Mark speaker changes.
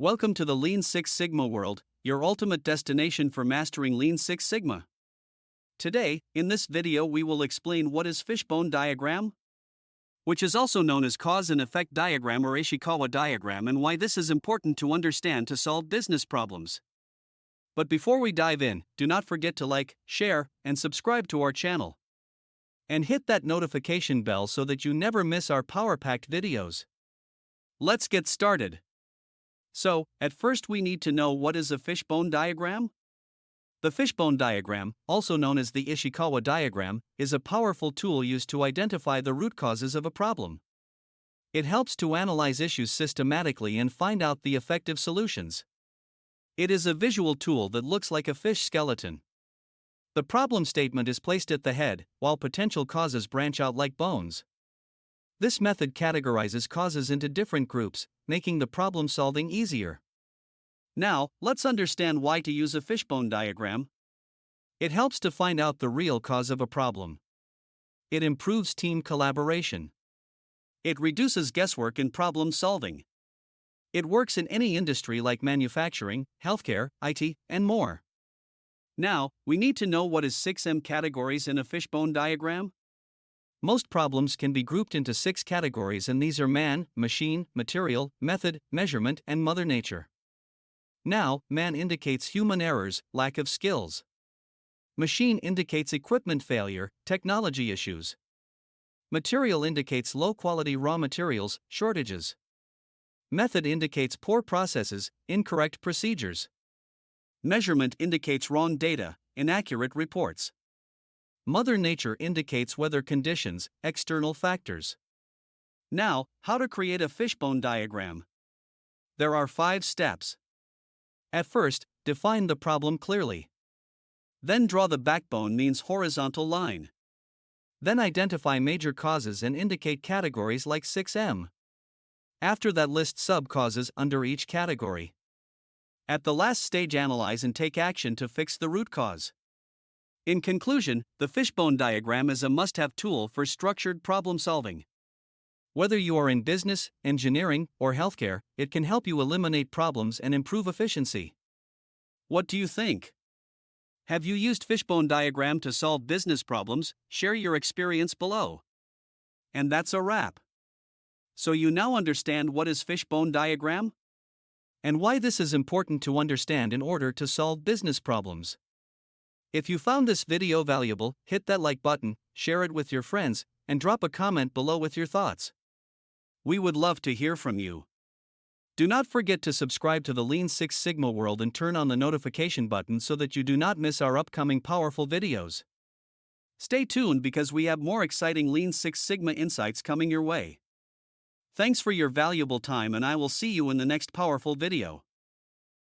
Speaker 1: Welcome to the Lean Six Sigma world, your ultimate destination for mastering Lean Six Sigma. Today, in this video we will explain what is Fishbone Diagram, which is also known as Cause and Effect Diagram or Ishikawa Diagram, and why this is important to understand to solve business problems. But before we dive in, do not forget to like, share, and subscribe to our channel. And hit that notification bell so that you never miss our power-packed videos. Let's get started. So, at first we need to know what is a fishbone diagram. The fishbone diagram, also known as the Ishikawa diagram, is a powerful tool used to identify the root causes of a problem. It helps to analyze issues systematically and find out the effective solutions. It is a visual tool that looks like a fish skeleton. The problem statement is placed at the head, while potential causes branch out like bones. This method categorizes causes into different groups, making the problem solving easier. Now, let's understand why to use a fishbone diagram. It helps to find out the real cause of a problem. It improves team collaboration. It reduces guesswork in problem solving. It works in any industry like manufacturing, healthcare, IT, and more. Now, we need to know what is 6M categories in a fishbone diagram. Most problems can be grouped into 6 categories, and these are man, machine, material, method, measurement, and Mother Nature. Now, man indicates human errors, lack of skills. Machine indicates equipment failure, technology issues. Material indicates low-quality raw materials, shortages. Method indicates poor processes, incorrect procedures. Measurement indicates wrong data, inaccurate reports. Mother Nature indicates weather conditions, external factors. Now, how to create a fishbone diagram. There are 5 steps. At first, define the problem clearly. Then draw the backbone means horizontal line. Then identify major causes and indicate categories like 6M. After that, list sub-causes under each category. At the last stage, analyze and take action to fix the root cause. In conclusion, the fishbone diagram is a must-have tool for structured problem solving. Whether you are in business, engineering, or healthcare, it can help you eliminate problems and improve efficiency. What do you think? Have you used fishbone diagram to solve business problems? Share your experience below. And that's a wrap. So you now understand what is fishbone diagram? And why this is important to understand in order to solve business problems. If you found this video valuable, hit that like button, share it with your friends, and drop a comment below with your thoughts. We would love to hear from you. Do not forget to subscribe to the Lean Six Sigma world and turn on the notification button so that you do not miss our upcoming powerful videos. Stay tuned because we have more exciting Lean Six Sigma insights coming your way. Thanks for your valuable time, and I will see you in the next powerful video.